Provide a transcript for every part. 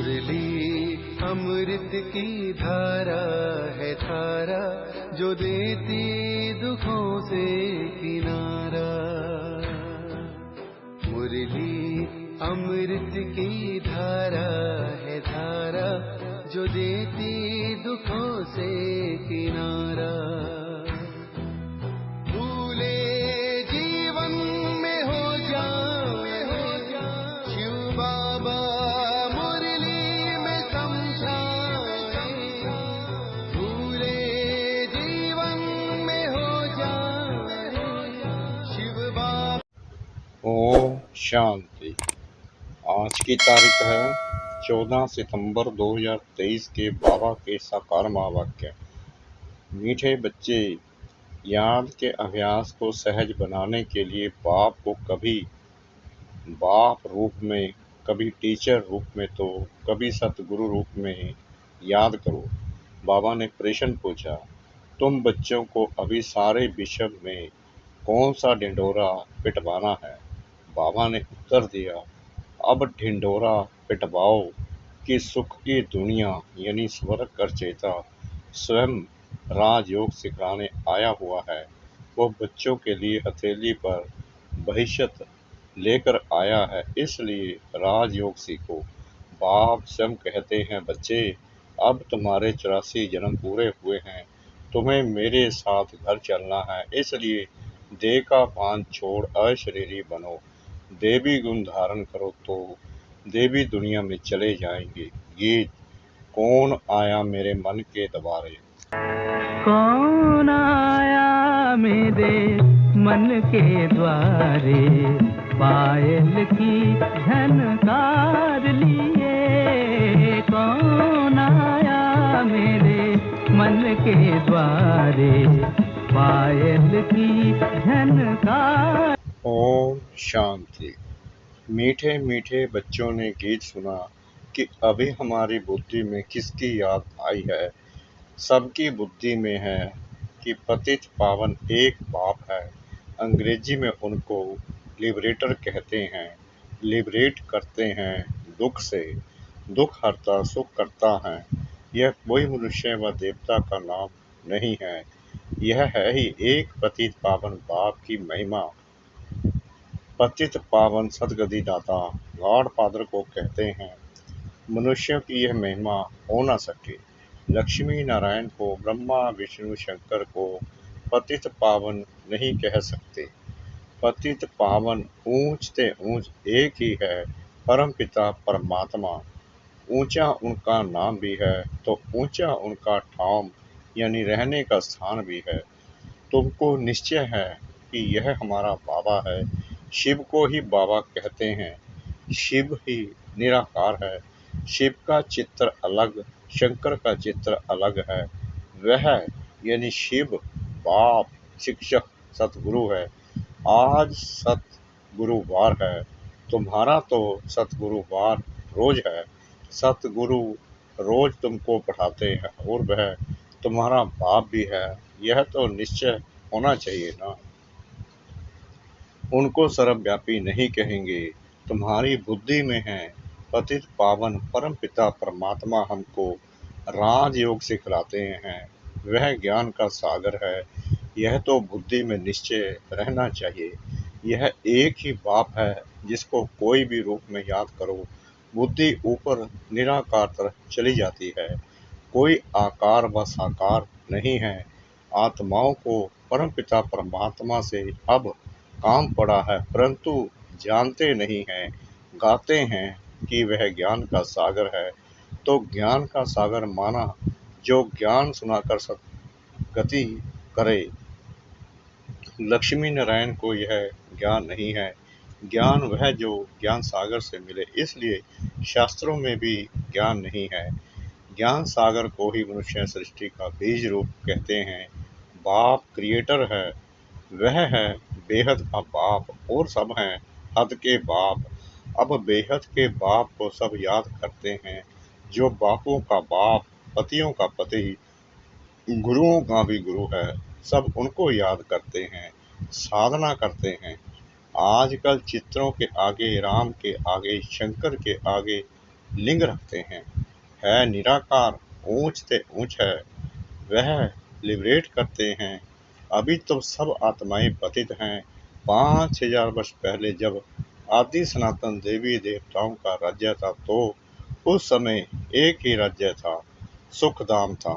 मुरली अमृत की धारा है धारा, जो देती दुखों से किनारा। मुरली अमृत की धारा है धारा, जो देती दुखों से किनारा। भूले जीवन में हो जाए शिव बाबा मुरली में समझाए। भूले जीवन में हो जाए शिव बाबा। ओम शांति। आज की तारीख है 14 सितंबर 2023 के बाबा के साकार महावाक्य। मीठे बच्चे, याद के अभ्यास को सहज बनाने के लिए बाप को कभी बाप रूप में, कभी टीचर रूप में, तो कभी सतगुरु रूप में याद करो। बाबा ने प्रश्न पूछा, तुम बच्चों को अभी सारे विश्व में कौन सा ढिंढोरा पिटवाना है? बाबा ने उत्तर दिया, अब ढिंढोरा पिटवाओ कि सुख की दुनिया यानी स्वर्ग कर चेता स्वयं राजयोग सिखाने आया हुआ है। वो बच्चों के लिए हथेली पर भविष्यत लेकर आया है, इसलिए राजयोग सीखो। बाप स्वयं कहते हैं, बच्चे अब तुम्हारे 84 जन्म पूरे हुए हैं, तुम्हें मेरे साथ घर चलना है, इसलिए देह का भान छोड़ अशरीरी बनो, देवी गुण धारण करो तो देवी दुनिया में चले जाएंगे। गीत। कौन आया मेरे मन के द्वारे? कौन आया मेरे मन के द्वारे, पायल की झनकार लिए। कौन आया मेरे मन के द्वारे, पायल की झनकार। ओम शांति। मीठे मीठे बच्चों ने गीत सुना कि अभी हमारी बुद्धि में किसकी याद आई है। सबकी बुद्धि में है कि पतित पावन एक बाप है। अंग्रेजी में उनको लिबरेटर कहते हैं। लिबरेट करते हैं दुख से, दुख हरता सुख करता है। यह कोई मनुष्य व देवता का नाम नहीं है, यह है ही एक पतित पावन बाप की महिमा। पतित पावन सदगति दाता गॉड फादर को कहते हैं। मनुष्यों की यह महिमा हो न सके। लक्ष्मी नारायण को, ब्रह्मा विष्णु शंकर को पतित पावन नहीं कह सकते। पतित पावन ऊंच ते ऊंच एक ही है, परम पिता परमात्मा। ऊंचा उनका नाम भी है तो ऊंचा उनका ठाम यानी रहने का स्थान भी है। तुमको निश्चय है कि यह हमारा बाबा है। शिव को ही बाबा कहते हैं। शिव ही निराकार है। शिव का चित्र अलग, शंकर का चित्र अलग है। वह यानी शिव बाप, शिक्षक, सतगुरु है। आज सतगुरुवार है। तुम्हारा तो सतगुरुवार रोज है। सतगुरु रोज तुमको पढ़ाते हैं और वह तुम्हारा बाप भी है, यह तो निश्चय होना चाहिए ना। उनको सर्वव्यापी नहीं कहेंगे, तुम्हारी बुद्धि में है। पतित पावन परम पिता परमात्मा हमको राजयोग सिखलाते हैं। वह ज्ञान का सागर है, यह तो बुद्धि में निश्चय रहना चाहिए। यह एक ही बाप है जिसको कोई भी रूप में याद करो, बुद्धि ऊपर निराकार तरफ चली जाती है। कोई आकार व साकार नहीं है। आत्माओं को परमपिता परमात्मा से अब काम पड़ा है, परंतु जानते नहीं हैं। गाते हैं कि वह ज्ञान का सागर है, तो ज्ञान का सागर माना जो ज्ञान सुनाकर सद्गति करे। लक्ष्मी नारायण को यह ज्ञान नहीं है। ज्ञान वह जो ज्ञान सागर से मिले, इसलिए शास्त्रों में भी ज्ञान नहीं है। ज्ञान सागर को ही मनुष्य सृष्टि का बीज रूप कहते हैं। बाप क्रिएटर है, वह है बेहद का बाप और सब हैं हद के बाप। अब बेहद के बाप को सब याद करते हैं, जो बापों का बाप, पतियों का पति, गुरुओं का भी गुरु है। सब उनको याद करते हैं, साधना करते हैं। आजकल चित्रों के आगे, राम के आगे, शंकर के आगे लिंग रखते हैं। है निराकार, ऊंच ते ऊंच है, वह लिबरेट करते हैं। अभी तो सब आत्माएं पतित हैं। 5000 वर्ष पहले जब आदि सनातन देवी देवताओं का राज्य था तो उस समय एक ही राज्य था, सुखधाम था,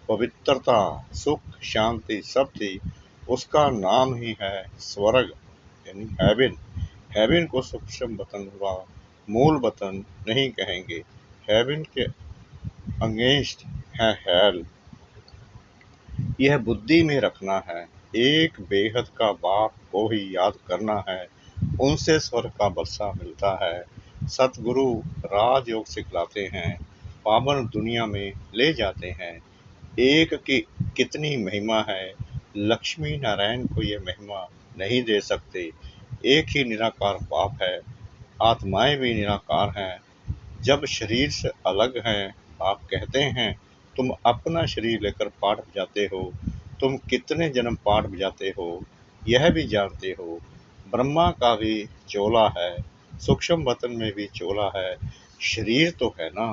पवित्रता, सुख, शांति सब थी। उसका नाम ही है स्वर्ग यानी हेवन। हेवन को सूक्ष्म वतन व मूल वतन नहीं कहेंगे। हेवन के अगेंस्ट है हेल। यह बुद्धि में रखना है। एक बेहद का बाप को ही याद करना है, उनसे स्वर्ग का बरसा मिलता है। सतगुरु राजयोग सिखलाते हैं, पावन दुनिया में ले जाते हैं। एक की कितनी महिमा है, लक्ष्मी नारायण को ये महिमा नहीं दे सकते। एक ही निराकार बाप है, आत्माएं भी निराकार हैं। जब शरीर से अलग हैं, आप कहते हैं तुम अपना शरीर लेकर पाठ बजाते हो। तुम कितने जन्म पाठ बजाते हो यह भी जानते हो। ब्रह्मा का भी चोला है, सूक्ष्म वतन में भी चोला है। शरीर तो है ना,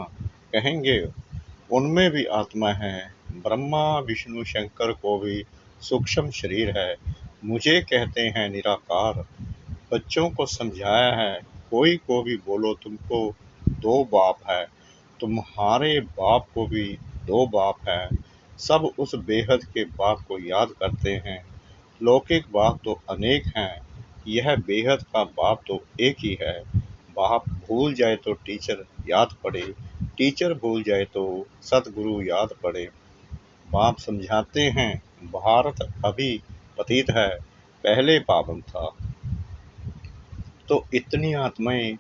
कहेंगे उनमें भी आत्मा है। ब्रह्मा विष्णु शंकर को भी सूक्ष्म शरीर है। मुझे कहते हैं निराकार। बच्चों को समझाया है, कोई को भी बोलो तुमको 2 बाप है, तुम्हारे बाप को भी 2 बाप है। सब उस बेहद के बाप को याद करते हैं। लौकिक बाप तो अनेक हैं, यह बेहद का बाप तो एक ही है। बाप भूल जाए तो टीचर याद पड़े, टीचर भूल जाए तो सतगुरु याद पड़े। बाप समझाते हैं, भारत अभी पतित है, पहले पावन था। तो इतनी आत्माएं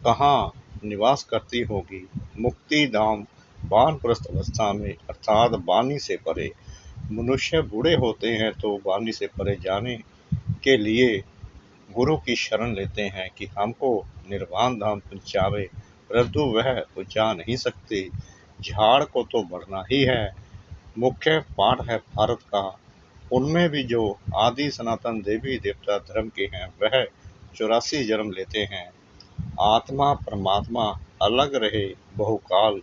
कहाँ निवास करती होगी? मुक्ति धाम वानप्रस्थ अवस्था में, अर्थात वाणी से परे। मनुष्य बूढ़े होते हैं तो वाणी से परे जाने के लिए गुरु की शरण लेते हैं कि हमको निर्वाण धाम पहुँचावे, परंतु वह तो जा नहीं सकते। झाड़ को तो बढ़ना ही है। मुख्य पाठ है भारत का। उनमें भी जो आदि सनातन देवी देवता धर्म के हैं वह 84 जन्म लेते हैं। आत्मा परमात्मा अलग रहे बहुकाल,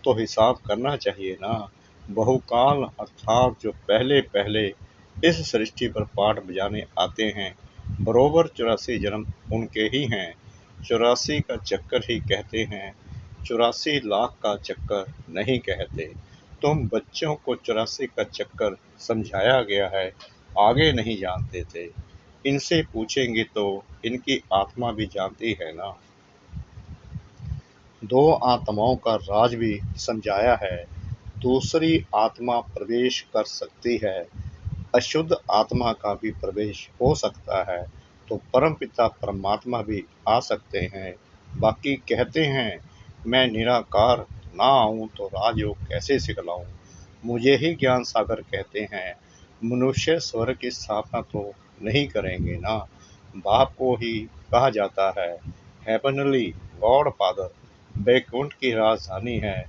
तो हिसाब करना चाहिए ना। बहुकाल अर्थात जो पहले पहले इस सृष्टि पर पाठ बजाने आते हैं, बरोबर 84 जन्म उनके ही हैं। 84 का चक्कर ही कहते हैं, 84 लाख का चक्कर नहीं कहते। तुम बच्चों को 84 का चक्कर समझाया गया है, आगे नहीं जानते थे। इनसे पूछेंगे तो इनकी आत्मा भी जानती है ना। 2 आत्माओं का राज भी समझाया है। दूसरी आत्मा प्रवेश कर सकती है, अशुद्ध आत्मा का भी प्रवेश हो सकता है, तो परमपिता परमात्मा भी आ सकते हैं। बाकी कहते हैं मैं निराकार ना आऊं तो राजयोग कैसे सिखलाऊं। मुझे ही ज्ञान सागर कहते हैं। मनुष्य स्वर्ग की स्थापना तो नहीं करेंगे ना। बाप को ही कहा जाता है हेवनली गॉड फादर। बैकुंठ की राजधानी है,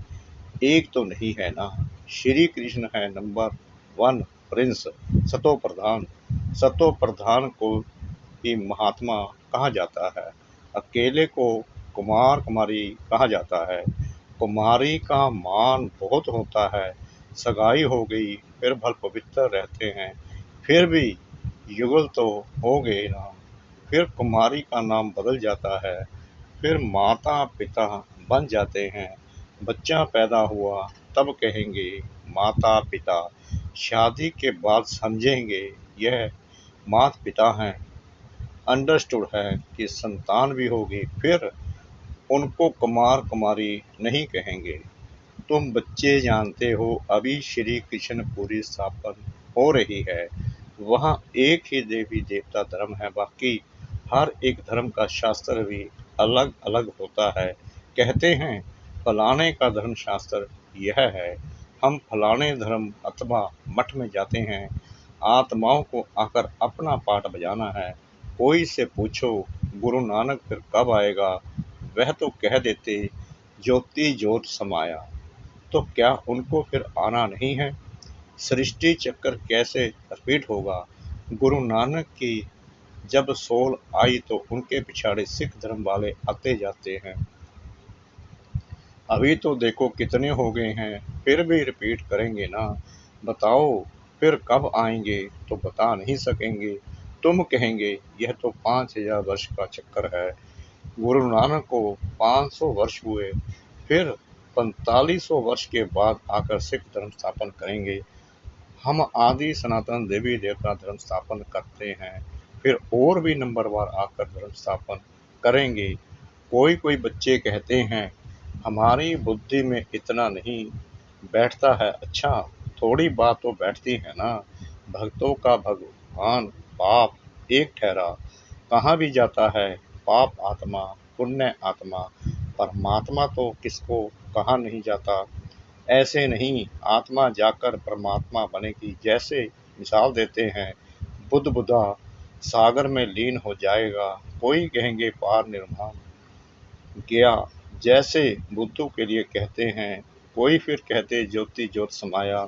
एक तो नहीं है ना। श्री कृष्ण है नंबर 1 प्रिंस, सतो प्रधान। सतो प्रधान को ही महात्मा कहा जाता है। अकेले को कुमार कुमारी कहा जाता है। कुमारी का मान बहुत होता है। सगाई हो गई फिर भल पवित्र रहते हैं, फिर भी युगल तो हो गए ना। फिर कुमारी का नाम बदल जाता है, फिर माता पिता बन जाते हैं। बच्चा पैदा हुआ तब कहेंगे माता पिता, शादी के बाद समझेंगे यह माता पिता हैं। अंडरस्टूड है कि संतान भी होगी, फिर उनको कुमार कुमारी नहीं कहेंगे। तुम बच्चे जानते हो अभी श्री कृष्ण पूरी स्थापन हो रही है। वहाँ एक ही देवी देवता धर्म है, बाकी हर एक धर्म का शास्त्र भी अलग अलग होता है। कहते हैं फलाने का धर्म शास्त्र यह है, हम फलाने धर्म अथवा मठ में जाते हैं। आत्माओं को आकर अपना पाठ बजाना है। कोई से पूछो गुरु नानक फिर कब आएगा, वह तो कह देते ज्योति ज्योत समाया। तो क्या उनको फिर आना नहीं है? सृष्टि चक्कर कैसे रिपीट होगा? गुरु नानक की जब सोल आई तो उनके पिछाड़े सिख धर्म वाले आते जाते हैं। अभी तो देखो कितने हो गए हैं, फिर भी रिपीट करेंगे ना। बताओ फिर कब आएंगे, तो बता नहीं सकेंगे। तुम कहेंगे यह तो 5000 वर्ष का चक्कर है। गुरु नानक को 500 वर्ष हुए, फिर 4500 वर्ष के बाद आकर सिख धर्म स्थापन करेंगे। हम आदि सनातन देवी देवता धर्म स्थापन करते हैं, फिर और भी नंबरवार आकर धर्म स्थापन करेंगे। कोई कोई बच्चे कहते हैं हमारी बुद्धि में इतना नहीं बैठता है। अच्छा, थोड़ी बात तो बैठती है ना। भक्तों का भगवान पाप एक ठहरा, कहाँ भी जाता है पाप आत्मा पुण्य आत्मा। परमात्मा तो किसको कहाँ नहीं जाता। ऐसे नहीं आत्मा जाकर परमात्मा बनेगी। जैसे मिसाल देते हैं, बुद्ध बुद्धा सागर में लीन हो जाएगा, कोई कहेंगे पार निर्वाण गया। जैसे बुद्धू के लिए कहते हैं, कोई फिर कहते ज्योति ज्योत समाया।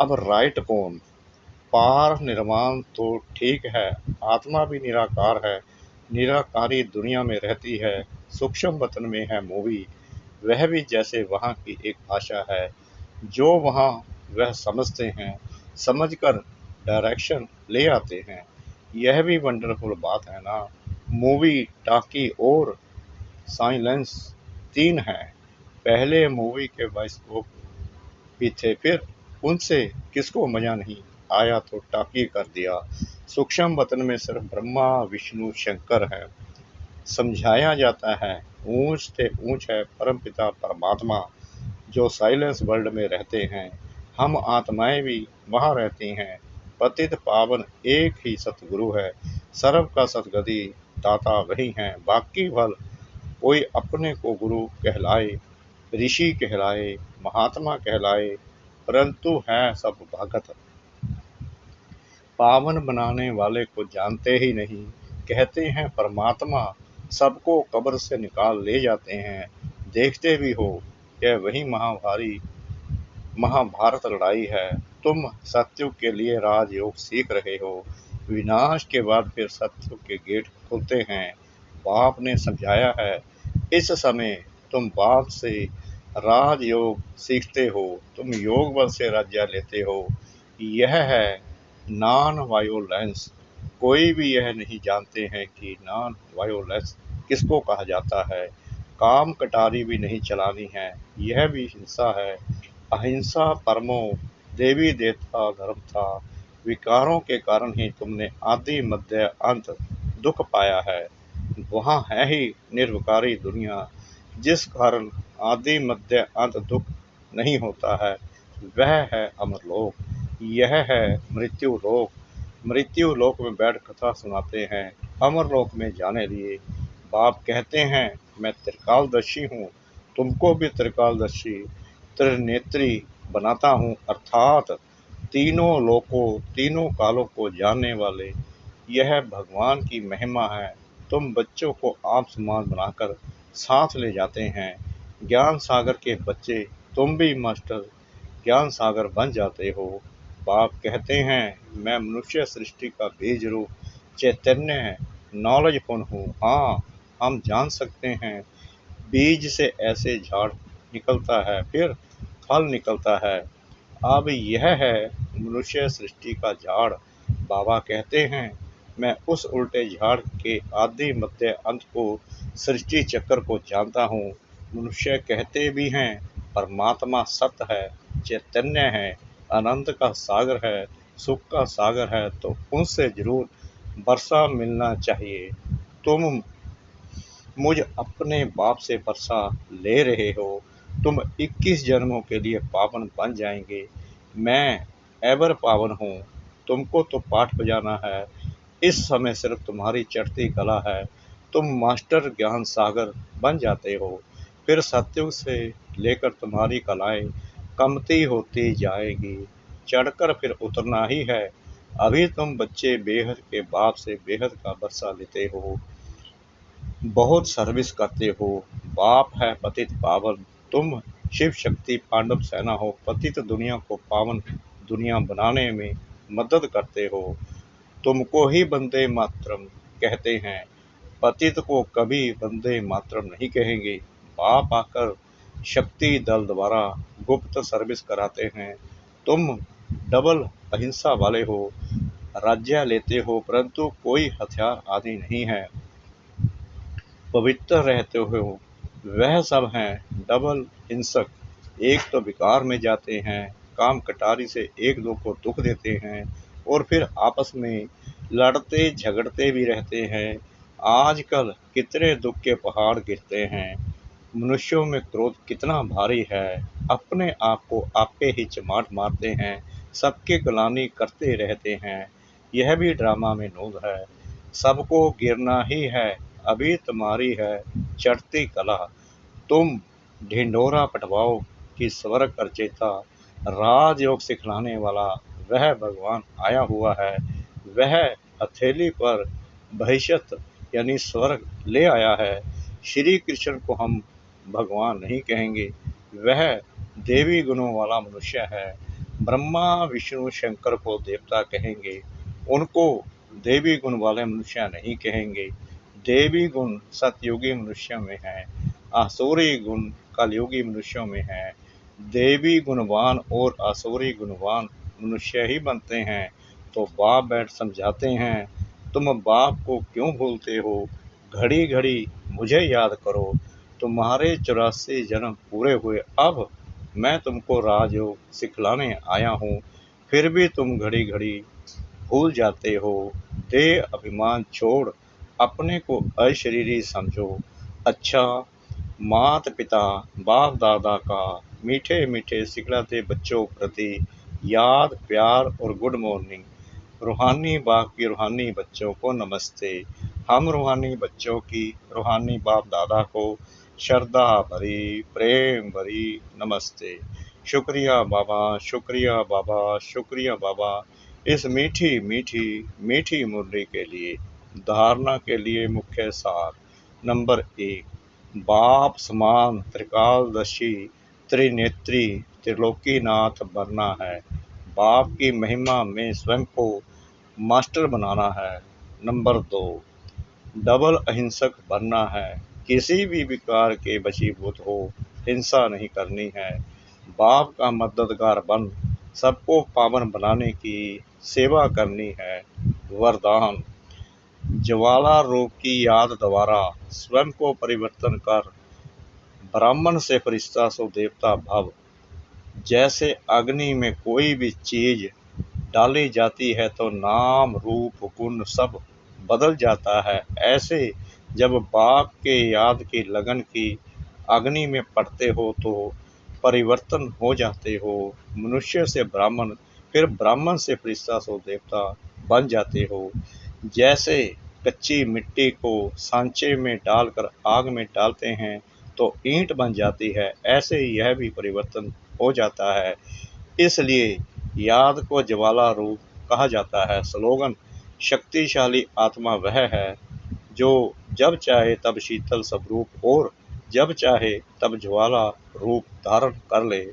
अब राइट कौन? पार निर्वाण तो ठीक है, आत्मा भी निराकार है। निराकारी दुनिया में रहती है, सूक्ष्म वतन में है मूवी। वह भी जैसे वहाँ की एक भाषा है, जो वहाँ वह समझते हैं, समझकर डायरेक्शन ले आते हैं। यह भी वंडरफुल बात है ना। मूवी टाकी और साइलेंस 3 हैं। पहले मूवी के बाइस्कोप भी थे, फिर उनसे किसको मजा नहीं आया तो टाकी कर दिया। सूक्ष्म वतन में सिर्फ ब्रह्मा विष्णु शंकर है। समझाया जाता है ऊंच से ऊंच है परमपिता परमात्मा, जो साइलेंस वर्ल्ड में रहते हैं। हम आत्माएं भी वहाँ रहती हैं। पतित पावन एक ही सतगुरु है, सर्व का सतगति दाता वही है। बाकी भल कोई अपने को गुरु कहलाए, ऋषि कहलाए, महात्मा कहलाए, परंतु है सब भगत। पावन बनाने वाले को जानते ही नहीं। कहते हैं परमात्मा, सबको कब्र से निकाल ले जाते हैं। देखते भी हो, यह वही महाभारत लड़ाई है। तुम सत्युग के लिए राजयोग सीख रहे हो, विनाश के बाद फिर सत्युग के गेट खुलते हैं। बाप ने समझाया है, इस समय तुम बाप से राजयोग सीखते हो, तुम योग बल से राज्य लेते हो। यह है नॉन वायोलेंस। कोई भी यह नहीं जानते हैं कि नॉन वायोलेंस किसको कहा जाता है। काम कटारी भी नहीं चलानी है, यह भी हिंसा है। अहिंसा परमो देवी देवता धर्म था। विकारों के कारण ही तुमने आदि मध्य अंत दुख पाया है। वहाँ है ही निर्विकारी दुनिया, जिस कारण आदि मध्य अंत दुख नहीं होता है। वह है अमरलोक, यह है मृत्यु लोक। मृत्यु लोक में बैठ कथा सुनाते हैं, अमरलोक में जाने लिए। बाप कहते हैं मैं त्रिकालदर्शी हूँ, तुमको भी त्रिकालदर्शी त्रिनेत्री बनाता हूँ, अर्थात तीनों लोकों तीनों कालों को जानने वाले। यह भगवान की महिमा है। तुम बच्चों को आप समान बनाकर साथ ले जाते हैं। ज्ञान सागर के बच्चे तुम भी मास्टर ज्ञान सागर बन जाते हो। बाप कहते हैं मैं मनुष्य सृष्टि का बीज रूप चैतन्य नॉलेजफुल हूँ। हाँ, हम जान सकते हैं बीज से ऐसे झाड़ निकलता है, फिर फल निकलता है। अब यह है मनुष्य सृष्टि का झाड़। बाबा कहते हैं मैं उस उल्टे झाड़ के आदि मध्य अंत को सृष्टि चक्र को जानता हूँ। मनुष्य कहते भी हैं परमात्मा सत्य है, चैतन्य है, आनंद का सागर है, सुख का सागर है, तो उनसे जरूर वर्षा मिलना चाहिए। तुम मुझ अपने बाप से वर्षा ले रहे हो। तुम 21 जन्मों के लिए पावन बन जाएंगे। मैं एवर पावन हूँ। तुमको तो पाठ बजाना है, इस समय सिर्फ तुम्हारी चढ़ती कला है। तुम मास्टर ज्ञान सागर बन जाते हो, फिर सत्युग से लेकर तुम्हारी कलाएं कमती होती जाएगी, चढ़कर फिर उतरना ही है। अभी तुम बच्चे बेहद के बाप से बेहद का वर्षा लेते हो, बहुत सर्विस करते हो। बाप है पतित पावन, तुम शिव शक्ति पांडव सेना हो। पतित दुनिया को पावन दुनिया बनाने में मदद करते हो। तुमको ही वंदे मातरम कहते हैं, पतित को कभी वंदे मातरम नहीं कहेंगे। बाप आकर शक्ति दल द्वारा गुप्त सर्विस कराते हैं। तुम डबल अहिंसा वाले हो, राज्य लेते हो परंतु कोई हथियार आदि नहीं है, पवित्र रहते हो। वह सब हैं डबल हिंसक। एक तो विकार में जाते हैं, काम कटारी से एक दो को दुख देते हैं और फिर आपस में लड़ते झगड़ते भी रहते हैं। आजकल कितने दुख के पहाड़ गिरते हैं। मनुष्यों में क्रोध कितना भारी है, अपने आप को आपे ही चमाट मारते हैं, सबकी गुलामी करते रहते हैं। यह भी ड्रामा में नूद है। सबको गिरना ही है, अभी तुम्हारी है चढ़ती कला। तुम ढिंढोरा पटवाओ कि स्वर्ग कर चेता। राजयोग सिखलाने वाला वह भगवान आया हुआ है। वह हथेली पर भविष्यत यानी स्वर्ग ले आया है। श्री कृष्ण को हम भगवान नहीं कहेंगे, वह देवी गुणों वाला मनुष्य है। ब्रह्मा विष्णु शंकर को देवता कहेंगे, उनको देवी गुण वाले मनुष्य नहीं कहेंगे। देवी गुण सतयुगी मनुष्यों में है, आसुरी गुण कलयुगी मनुष्यों में है। देवी गुणवान और आसुरी गुणवान मनुष्य ही बनते हैं। तो बाप बैठ समझाते हैं, तुम बाप को क्यों भूलते हो, घड़ी घड़ी मुझे याद करो। तुम्हारे 84 जन्म पूरे हुए, अब मैं तुमको राजयोग सिखलाने आया हूँ, फिर भी तुम घड़ी घड़ी भूल जाते हो। देह अभिमान छोड़ अपने को अशरीरी समझो। अच्छा, माता पिता बाप दादा का मीठे मीठे सिखलाते बच्चों प्रति याद प्यार और गुड मॉर्निंग। रूहानी बाप की रूहानी बच्चों को नमस्ते। हम रूहानी बच्चों की रूहानी बाप दादा को श्रद्धा भरी प्रेम भरी नमस्ते। शुक्रिया बाबा, शुक्रिया बाबा, शुक्रिया बाबा, इस मीठी मीठी मीठी मुरली के लिए। धारणा के लिए मुख्य सार। नंबर 1, बाप समान त्रिकालदर्शी त्रिनेत्री त्रिलोकीनाथ बनना है। बाप की महिमा में स्वयं को मास्टर बनाना है। नंबर 2, डबल अहिंसक बनना है। किसी भी विकार के वशीभूत हो हिंसा नहीं करनी है। बाप का मददगार बन सबको पावन बनाने की सेवा करनी है। वरदान, ज्वाला रूप की याद द्वारा स्वयं को परिवर्तन कर ब्राह्मण से फरिश्ता सो देवता भव। जैसे अग्नि में कोई भी चीज डाली जाती है तो नाम रूप गुण सब बदल जाता है, ऐसे जब बाप के याद की लगन की अग्नि में पड़ते हो तो परिवर्तन हो जाते हो। मनुष्य से ब्राह्मण, फिर ब्राह्मण से फरिश्ता सो देवता बन जाते हो। जैसे कच्ची मिट्टी को सांचे में डालकर आग में डालते हैं तो ईंट बन जाती है, ऐसे ही यह भी परिवर्तन हो जाता है। इसलिए याद को ज्वाला रूप कहा जाता है। स्लोगन, शक्तिशाली आत्मा वह है जो जब चाहे तब शीतल स्वरूप और जब चाहे तब ज्वाला रूप धारण कर ले।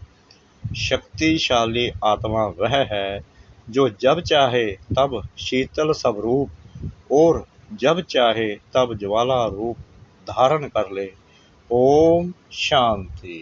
शक्तिशाली आत्मा वह है जो जब चाहे तब शीतल स्वरूप और जब चाहे तब ज्वाला रूप धारण कर ले। ओम शांति।